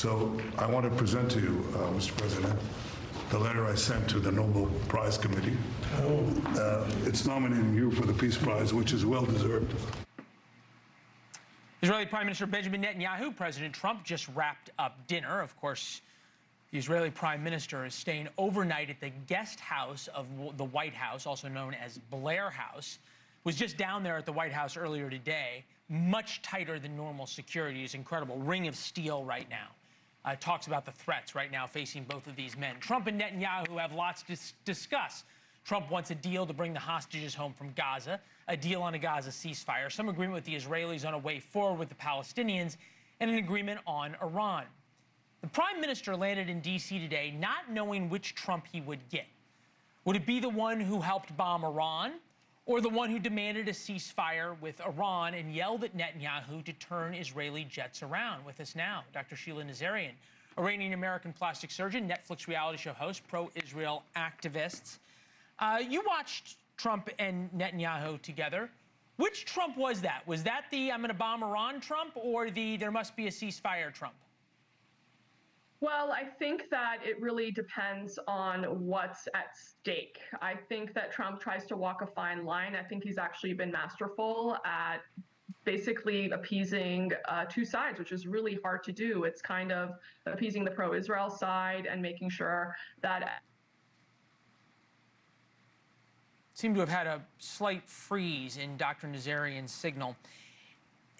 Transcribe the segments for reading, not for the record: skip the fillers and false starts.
So I want to present to you, Mr. President, the letter I sent to the Nobel Prize Committee. It's nominating you for the Peace Prize, which is well deserved. Israeli Prime Minister Benjamin Netanyahu, President Trump just wrapped up dinner. Of course, the Israeli Prime Minister is staying overnight at the guest house of the White House, also known as Blair House. Was just down there at the White House earlier today. Much tighter than normal security. It's incredible. Ring of steel right now. Talks about the threats right now facing both of these men. Trump and Netanyahu have lots to discuss. Trump wants a deal to bring the hostages home from Gaza, a deal on a Gaza ceasefire, some agreement with the Israelis on a way forward with the Palestinians, and an agreement on Iran. The Prime Minister landed in D.C. today not knowing which Trump he would get. Would it be the one who helped bomb Iran, or the one who demanded a ceasefire with Iran and yelled at Netanyahu to turn Israeli jets around? With us now, Dr. Sheila Nazarian, Iranian-American plastic surgeon, Netflix reality show host, pro-Israel activists. You watched Trump and Netanyahu together. Which Trump was that? Was that the I'm going to bomb Iran Trump, or the there must be a ceasefire Trump? Well, I think that it really depends on what's at stake. I think that Trump tries to walk a fine line. I think he's actually been masterful at basically appeasing two sides, which is really hard to do. It's kind of appeasing the pro-Israel side and making sure that Seem to have had a slight freeze in Dr. Nazarian's signal.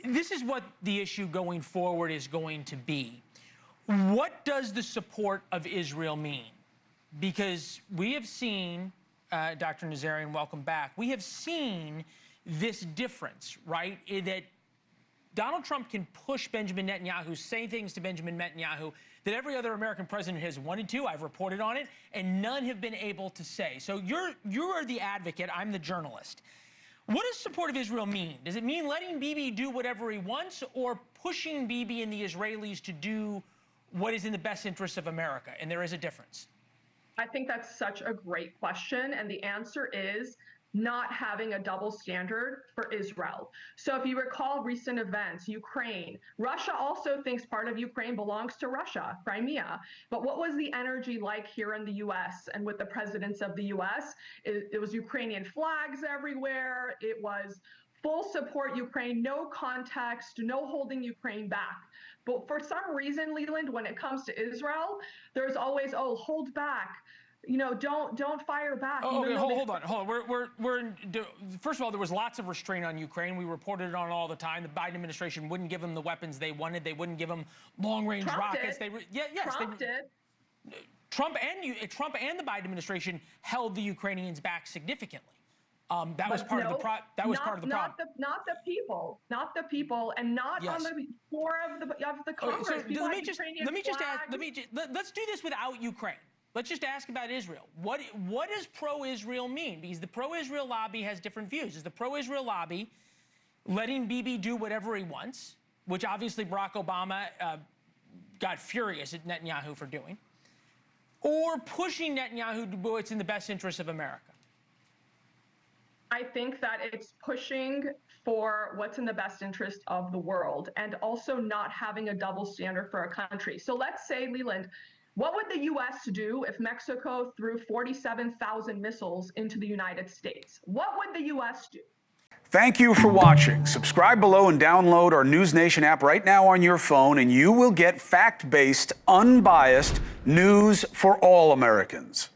This is what the issue going forward is going to be. What does the support of Israel mean? Because we have seen, Dr. Nazarian, welcome back. We have seen this difference, right? That Donald Trump can push Benjamin Netanyahu, say things to Benjamin Netanyahu that every other American president has wanted to. I've reported on it, and none have been able to say. So you're the advocate. I'm the journalist. What does support of Israel mean? Does it mean letting Bibi do whatever he wants, or pushing Bibi and the Israelis to do what is in the best interest of America? And there is a difference. I think that's such a great question. And the answer is not having a double standard for Israel. So if you recall recent events, Ukraine, Russia also thinks part of Ukraine belongs to Russia, Crimea. But what was the energy like here in the US and with the presidents of the US? It was Ukrainian flags everywhere. It was full support Ukraine, no context, no holding Ukraine back. But for some reason, Leland, when it comes to Israel, there's always, oh, hold back. You know, don't fire back. Oh, okay, hold on. First of all, there was lots of restraint on Ukraine. We reported it on all the time. The Biden administration wouldn't give them the weapons they wanted. They wouldn't give them long-range rockets. Trump did. Trump and the Biden administration held the Ukrainians back significantly. That was part of the problem. Not the people, and not on the floor of the Congress. Let's do this without Ukraine. Let's just ask about Israel. What does pro-Israel mean? Because the pro-Israel lobby has different views. Is the pro-Israel lobby letting Bibi do whatever he wants, which obviously Barack Obama got furious at Netanyahu for doing, or pushing Netanyahu to do what's in the best interest of America? I think that it's pushing for what's in the best interest of the world, and also not having a double standard for a country. So let's say, Leland, what would the U.S. do if Mexico threw 47,000 missiles into the United States? What would the U.S. do? Thank you for watching. Subscribe below and download our NewsNation app right now on your phone, and you will get fact-based, unbiased news for all Americans.